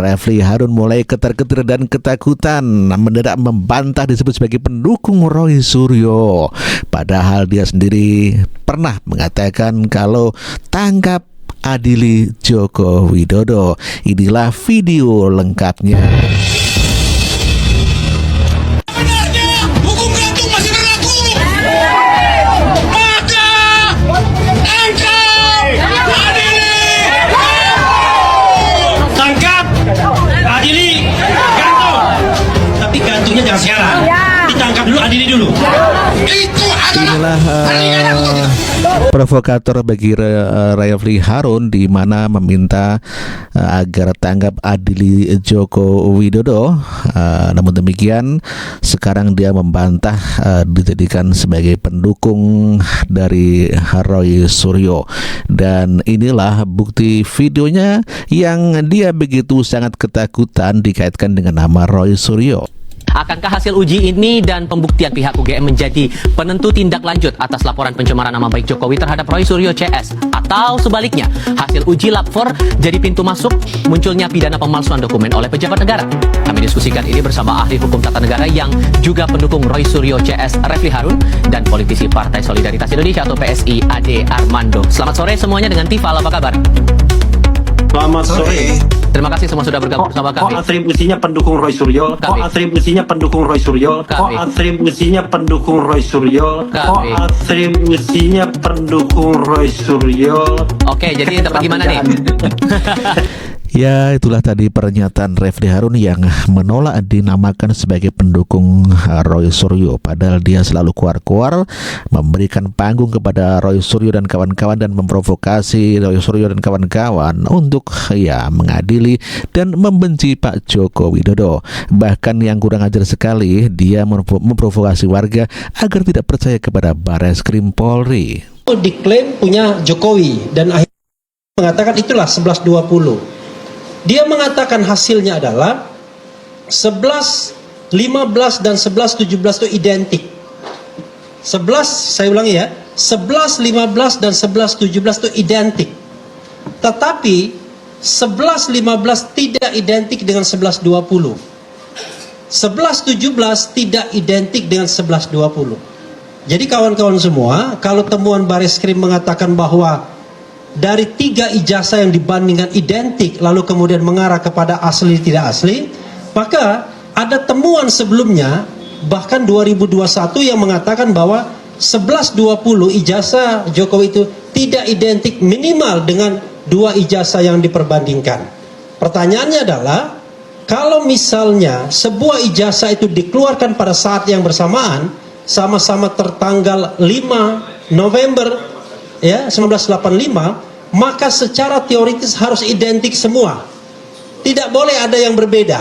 Refli Harun mulai ketar-ketir dan ketakutan, mendadak membantah disebut sebagai pendukung Roy Suryo. Padahal dia sendiri pernah mengatakan kalau tangkap adili Joko Widodo. Inilah video lengkapnya. Jangan sekarang, ditangkap dulu, adili dulu. Inilah provokator bagi Refli Harun, di mana meminta agar tangkap adili Joko Widodo. Namun demikian, sekarang dia membantah dijadikan sebagai pendukung dari Roy Suryo. Dan inilah bukti videonya yang dia begitu sangat ketakutan dikaitkan dengan nama Roy Suryo. Akankah hasil uji ini dan pembuktian pihak UGM menjadi penentu tindak lanjut atas laporan pencemaran nama baik Jokowi terhadap Roy Suryo CS? Atau sebaliknya, hasil uji Lab 4 jadi pintu masuk munculnya pidana pemalsuan dokumen oleh pejabat negara? Kami diskusikan ini bersama ahli hukum tata negara yang juga pendukung Roy Suryo CS, Refli Harun, dan politisi Partai Solidaritas Indonesia atau PSI, Ade Armando. Selamat sore semuanya dengan Tifal, apa kabar? Selamat sore. Terima kasih semua sudah bergabung bersama kami. Atribusinya pendukung Roy Suryo. Atribusinya pendukung Roy Suryo. Atribusinya pendukung Roy Suryo. Atribusinya pendukung Roy Suryo. Oke, jadi dapat gimana nih? Ya, itulah tadi pernyataan Refli Harun yang menolak dinamakan sebagai pendukung Roy Suryo. Padahal dia selalu keluar-keluar memberikan panggung kepada Roy Suryo dan kawan-kawan dan memprovokasi Roy Suryo dan kawan-kawan untuk mengadili dan membenci Pak Joko Widodo. Bahkan yang kurang ajar sekali, dia memprovokasi warga agar tidak percaya kepada Bareskrim Polri. Diklaim punya Jokowi dan akhirnya mengatakan itulah 11-20. Dia mengatakan hasilnya adalah 11, 15 dan 11, 17 itu identik. 11, saya ulangi ya, 11, 15 dan 11, 17 itu identik. Tetapi 11, 15 tidak identik dengan 11, 20. 11, 17 tidak identik dengan 11, 20. Jadi kawan-kawan semua, kalau temuan Bareskrim mengatakan bahwa dari 3 ijazah yang dibandingkan identik lalu kemudian mengarah kepada asli tidak asli, maka ada temuan sebelumnya bahkan 2021 yang mengatakan bahwa 11-20 ijazah Jokowi itu tidak identik minimal dengan 2 ijazah yang diperbandingkan. Pertanyaannya adalah, kalau misalnya sebuah ijazah itu dikeluarkan pada saat yang bersamaan, sama-sama tertanggal 5 November 1985, maka secara teoritis harus identik semua. Tidak boleh ada yang berbeda.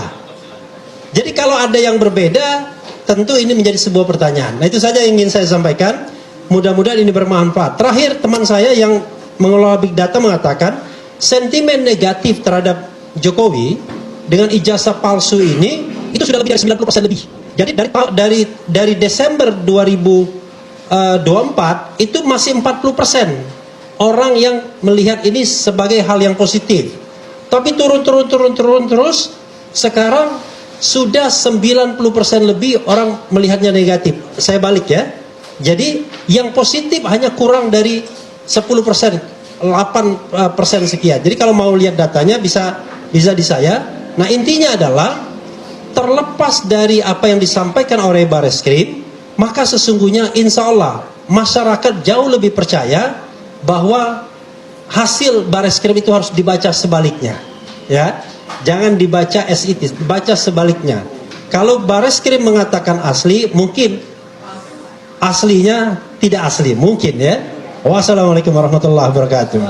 Jadi kalau ada yang berbeda, tentu ini menjadi sebuah pertanyaan. Nah, itu saja yang ingin saya sampaikan. Mudah-mudahan ini bermanfaat. Terakhir, teman saya yang mengelola Big Data mengatakan sentimen negatif terhadap Jokowi dengan ijazah palsu ini itu sudah lebih dari 90% lebih. Jadi dari Desember 2024 itu masih 40% orang yang melihat ini sebagai hal yang positif. Tapi turun terus. Sekarang sudah 90% lebih orang melihatnya negatif. Saya balik ya. Jadi yang positif hanya kurang dari 10%, 8% sekian. Jadi kalau mau lihat datanya bisa di saya. Nah, intinya adalah terlepas dari apa yang disampaikan oleh Bareskrim, maka sesungguhnya insya Allah masyarakat jauh lebih percaya bahwa hasil Bareskrim itu harus dibaca sebaliknya, ya, jangan dibaca as it is, dibaca sebaliknya. Kalau Bareskrim mengatakan asli, mungkin aslinya tidak asli, mungkin ya. Wassalamualaikum warahmatullahi wabarakatuh.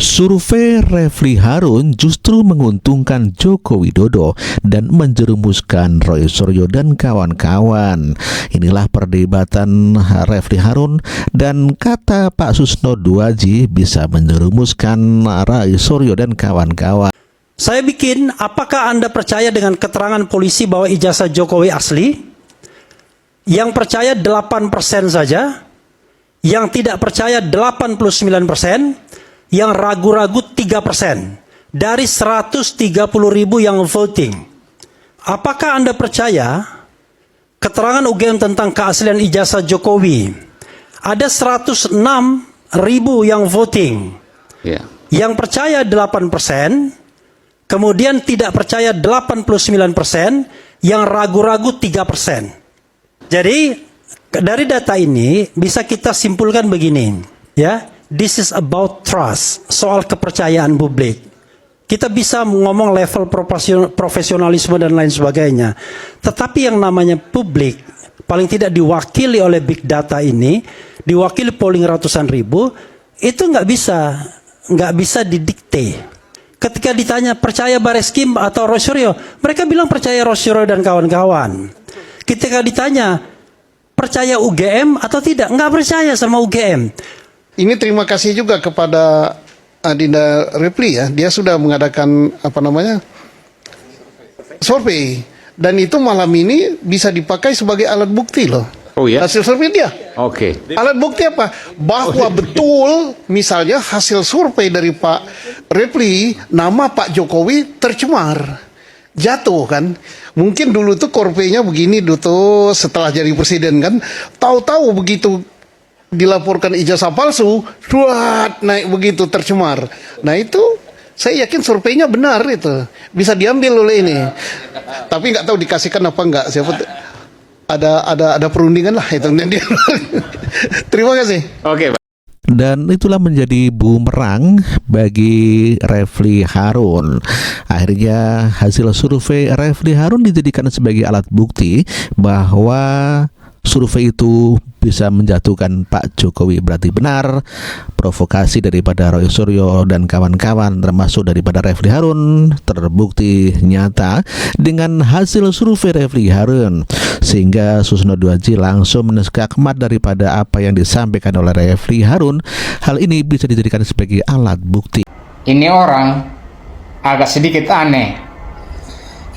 Survei Refli Harun justru menguntungkan Joko Widodo dan menjerumuskan Roy Suryo dan kawan-kawan. Inilah perdebatan Refli Harun, dan kata Pak Susno Duaji bisa menjerumuskan Roy Suryo dan kawan-kawan. Saya bikin, apakah Anda percaya dengan keterangan polisi bahwa ijazah Jokowi asli? Yang percaya 8% saja, yang tidak percaya 89%, yang ragu-ragu 3%. dari 130.000 yang voting. Apakah Anda percaya keterangan UGM tentang keaslian ijazah Jokowi? Ada 106.000 yang voting. Ya. Yang percaya 8%, kemudian tidak percaya 89%, yang ragu-ragu 3%. Jadi dari data ini bisa kita simpulkan begini, ya, this is about trust, soal kepercayaan publik. Kita bisa ngomong level profesionalisme dan lain sebagainya, tetapi yang namanya publik paling tidak diwakili oleh big data ini, diwakili polling ratusan ribu, itu nggak bisa didikte. Ketika ditanya percaya Bareskrim atau Roy Suryo, mereka bilang percaya Roy Suryo dan kawan-kawan. Ketika ditanya percaya UGM atau tidak, nggak percaya sama UGM. Ini terima kasih juga kepada Adinda Repli ya, dia sudah mengadakan survei, dan itu malam ini bisa dipakai sebagai alat bukti loh. Oh ya? Hasil survei dia. Oke. Alat bukti apa? Bahwa betul misalnya hasil survei dari Pak Repli, nama Pak Jokowi tercemar. Jatuh kan. Mungkin dulu tuh korpenya begini tuh setelah jadi presiden kan. Tahu-tahu begitu dilaporkan ijazah palsu, naik begitu tercemar. Nah itu saya yakin surveinya benar itu. Bisa diambil oleh ini. Tapi nggak tahu dikasihkan apa enggak. Siapa ada perundingan lah itu. Terima kasih. Oke. Dan itulah menjadi bumerang bagi Refli Harun. Akhirnya hasil survei Refli Harun dijadikan sebagai alat bukti bahwa survei itu bisa menjatuhkan Pak Jokowi. Berarti benar provokasi daripada Roy Suryo dan kawan-kawan, termasuk daripada Refli Harun, terbukti nyata dengan hasil survei Refli Harun, sehingga Susno 2J langsung meneskakmat daripada apa yang disampaikan oleh Refli Harun. Hal ini bisa dijadikan sebagai alat bukti. Ini orang agak sedikit aneh,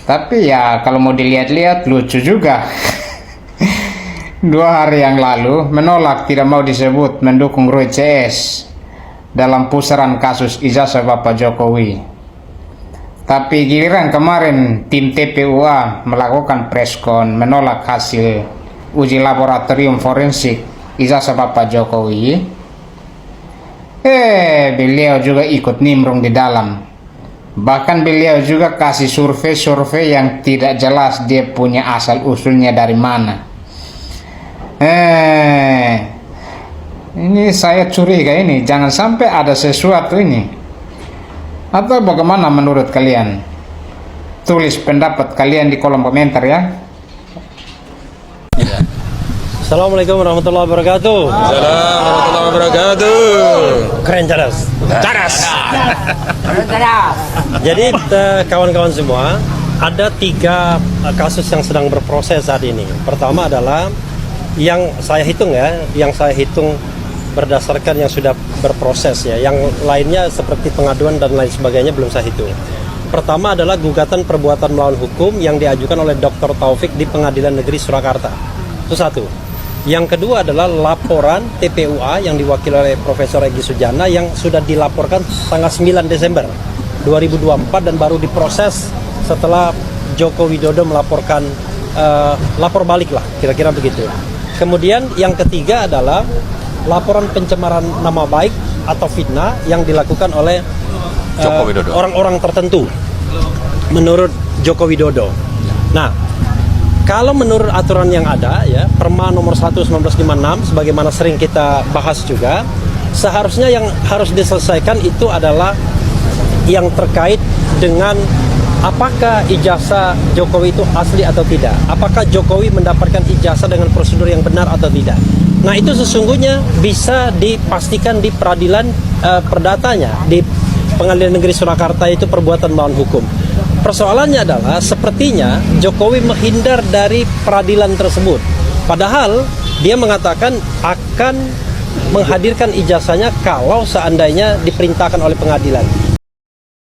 tapi ya kalau mau dilihat-lihat lucu juga. 2 hari yang lalu menolak, tidak mau disebut mendukung Roy CS dalam pusaran kasus ijazah Bapak Jokowi. Tapi giliran kemarin tim TPUA melakukan preskon menolak hasil uji laboratorium forensik ijazah Bapak Jokowi, beliau juga ikut nimbrung di dalam. Bahkan beliau juga kasih survei-survei yang tidak jelas dia punya asal usulnya dari mana. Ini saya curiga ini, jangan sampai ada sesuatu ini. Atau bagaimana menurut kalian? Tulis pendapat kalian di kolom komentar ya. Assalamualaikum warahmatullahi wabarakatuh. Assalamualaikum warahmatullahi wabarakatuh. Keren cadas. Jadi kawan-kawan semua, ada 3 kasus yang sedang berproses saat ini. Pertama adalah yang saya hitung berdasarkan yang sudah berproses ya. Yang lainnya seperti pengaduan dan lain sebagainya belum saya hitung. Pertama adalah gugatan perbuatan melawan hukum yang diajukan oleh Dr. Taufik di Pengadilan Negeri Surakarta. Itu 1. Yang kedua adalah laporan TPUA yang diwakili oleh Profesor Egy Sujana yang sudah dilaporkan tanggal 9 Desember 2024 dan baru diproses setelah Joko Widodo melaporkan lapor balik lah, kira-kira begitu. Kemudian yang ketiga adalah laporan pencemaran nama baik atau fitnah yang dilakukan oleh orang-orang tertentu menurut Joko Widodo. Nah, kalau menurut aturan yang ada ya, Perma nomor 1/1956 sebagaimana sering kita bahas juga, seharusnya yang harus diselesaikan itu adalah yang terkait dengan apakah ijazah Jokowi itu asli atau tidak? Apakah Jokowi mendapatkan ijazah dengan prosedur yang benar atau tidak? Nah, itu sesungguhnya bisa dipastikan di peradilan perdatanya, di Pengadilan Negeri Surakarta, itu perbuatan melawan hukum. Persoalannya adalah sepertinya Jokowi menghindar dari peradilan tersebut. Padahal dia mengatakan akan menghadirkan ijazahnya kalau seandainya diperintahkan oleh pengadilan.